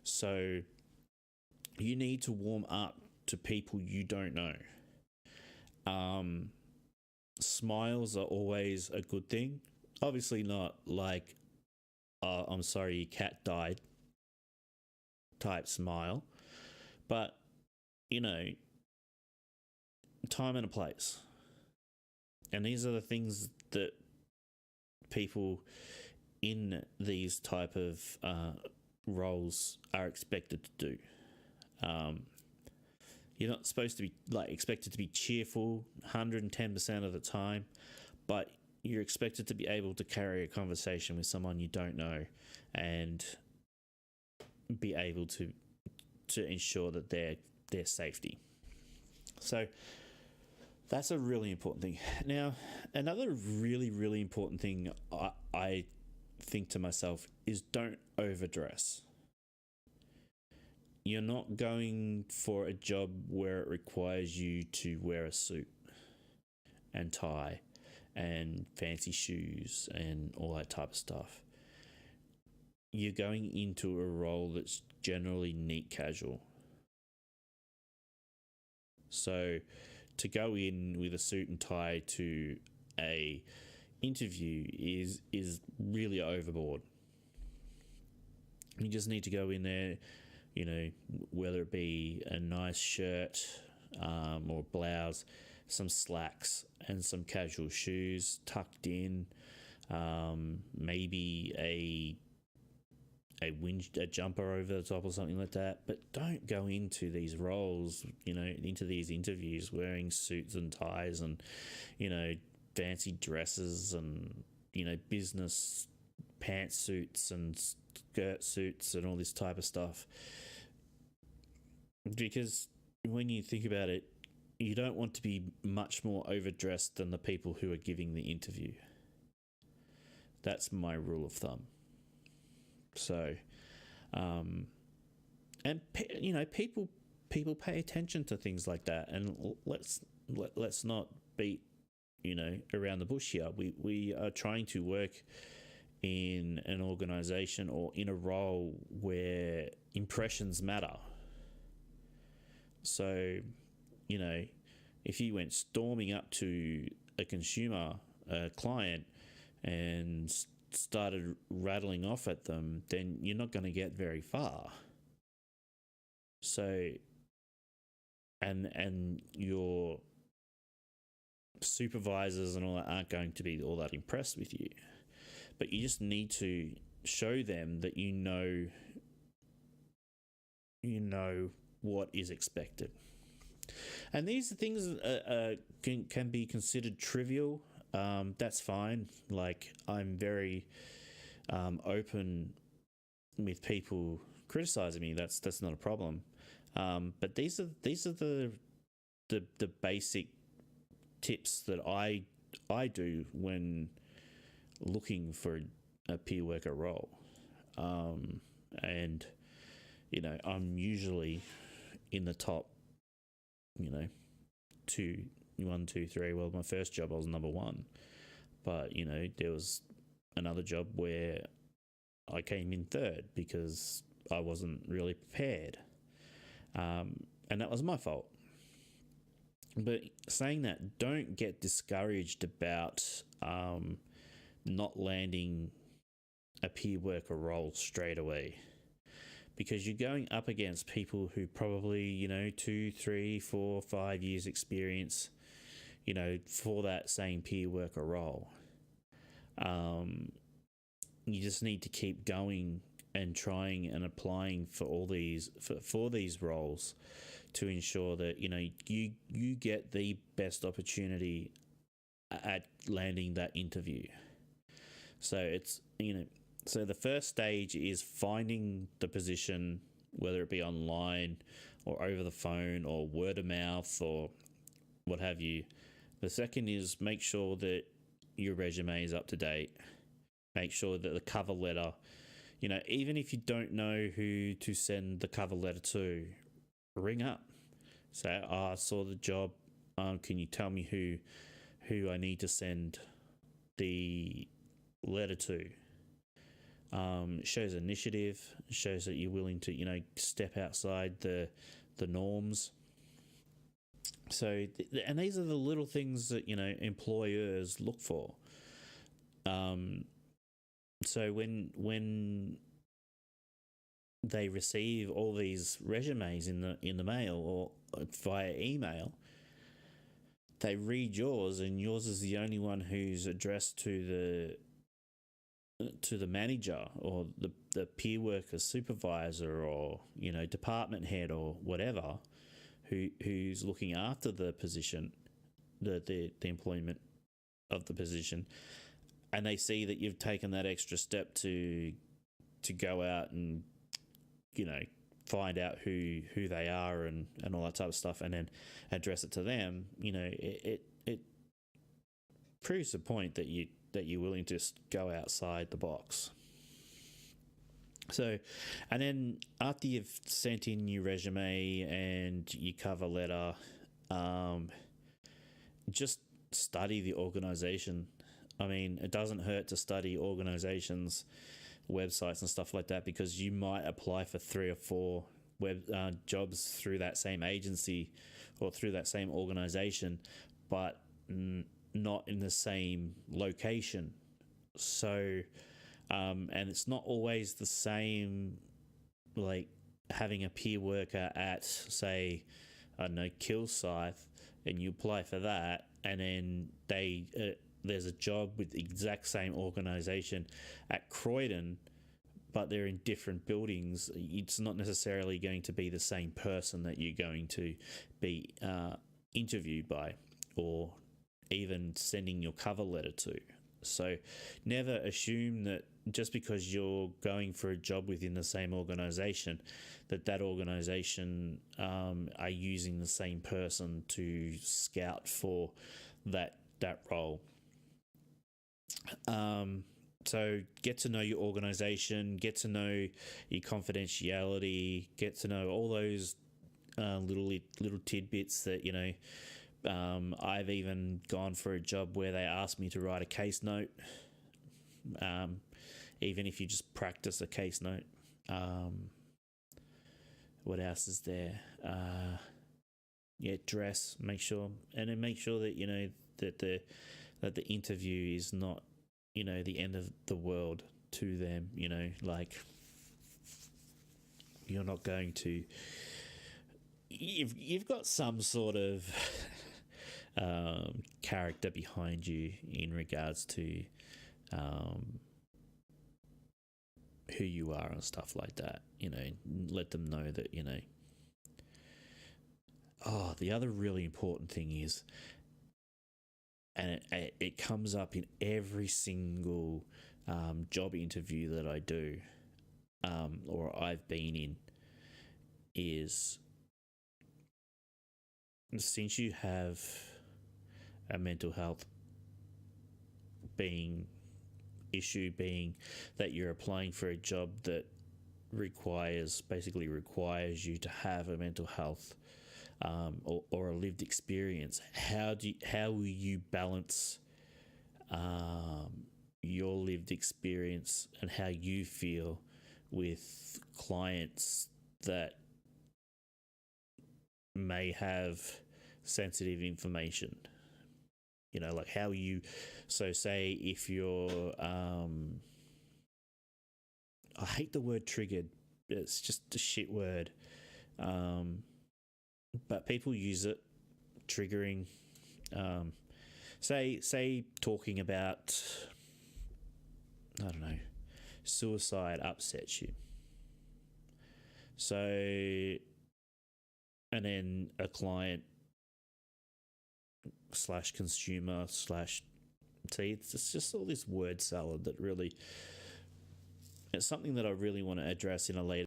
So you need to warm up to people you don't know. Smiles are always a good thing. Obviously not like, I'm sorry your cat died type smile. But, you know, time and a place. And these are the things that people in these type of roles are expected to do. You're not supposed to be expected to be cheerful 110% of the time, but you're expected to be able to carry a conversation with someone you don't know and be able to ensure that their safety. So that's a really important thing. Now, another really, really important thing I think to myself is don't overdress. You're not going for a job where it requires you to wear a suit and tie and fancy shoes and all that type of stuff. You're going into a role that's generally neat casual. So to go in with a suit and tie to a interview is really overboard. You just need to go in there, you know, whether it be a nice shirt or blouse, some slacks and some casual shoes tucked in, maybe a jumper over the top or something like that. But don't go into these roles, you know, into these interviews wearing suits and ties and, you know, fancy dresses and, you know, business pantsuits and skirt suits and all this type of stuff. Because when you think about it, you don't want to be much more overdressed than the people who are giving the interview. That's my rule of thumb. So, and you know, people pay attention to things like that, and let's not beat, you know, around the bush here. We are trying to work in an organization or in a role where impressions matter. So, you know, if you went storming up to a consumer, a client, and started rattling off at them, then you're not going to get very far. So, and your supervisors and all that aren't going to be all that impressed with you. But you just need to show them that you know what is expected. And these things can be considered trivial. That's fine. Like, I'm very open with people criticizing me. That's not a problem. But these are the basic tips that I do when looking for a peer worker role. And you know, I'm usually in the top, you know, 1, 2, 3. Well, my first job I was number 1, but you know, there was another job where I came in 3rd because I wasn't really prepared, and that was my fault. But saying that, don't get discouraged about not landing a peer worker role straight away, because you're going up against people who probably, you know, 2, 3, 4, 5 years experience, you know, for that same peer worker role. You just need to keep going and trying and applying for all these for these roles to ensure that, you know, you get the best opportunity at landing that interview. So it's, you know, so the first stage is finding the position, whether it be online or over the phone or word of mouth or what have you. The second is make sure that your resume is up to date. Make sure that the cover letter, you know, even if you don't know who to send the cover letter to, ring up. Say, I saw the job. Can you tell me who I need to send the letter to? Shows initiative, shows that you're willing to, step outside the norms. So, and these are the little things that, employers look for. So when they receive all these resumes in the mail or via email, they read yours, and yours is the only one who's addressed to the manager or the peer worker, supervisor, or department head or whatever, who's looking after the position, the employment of the position, and they see that you've taken that extra step to go out and find out who they are and all that type of stuff, and then address it to them. It proves the point that you're willing to just go outside the box. So, and then after you've sent in your resume and your cover letter, just study the organization. I mean, it doesn't hurt to study organizations, websites and stuff like that, because you might apply for 3 or 4 jobs through that same agency or through that same organization, but not in the same location. So, and it's not always the same, like having a peer worker at, say, I don't know, Kilsyth, and you apply for that, and then there's a job with the exact same organisation at Croydon, but they're in different buildings. It's not necessarily going to be the same person that you're going to be interviewed by, or even sending your cover letter to. So never assume that just because you're going for a job within the same organisation, that organisation are using the same person to scout for that role. So get to know your organisation, get to know your confidentiality, get to know all those little tidbits that, I've even gone for a job where they asked me to write a case note, even if you just practice a case note. What else is there? Dress, make sure, and then make sure that, that the interview is not, the end of the world to them, like you're not going to, you've got some sort of character behind you in regards to who you are and stuff like that, let them know that, Oh, the other really important thing is, and it comes up in every single job interview that I do, or I've been in, is since you have a mental health issue being that you're applying for a job that basically requires you to have a mental health or a lived experience. How will you balance your lived experience and how you feel with clients that may have sensitive information? Like how you, so say if you're, I hate the word triggered. It's just a shit word. But people use it, triggering. Say talking about, I don't know, suicide upsets you. So, and then a client / consumer / see, it's just all this word salad that really, it's something that I really want to address in a later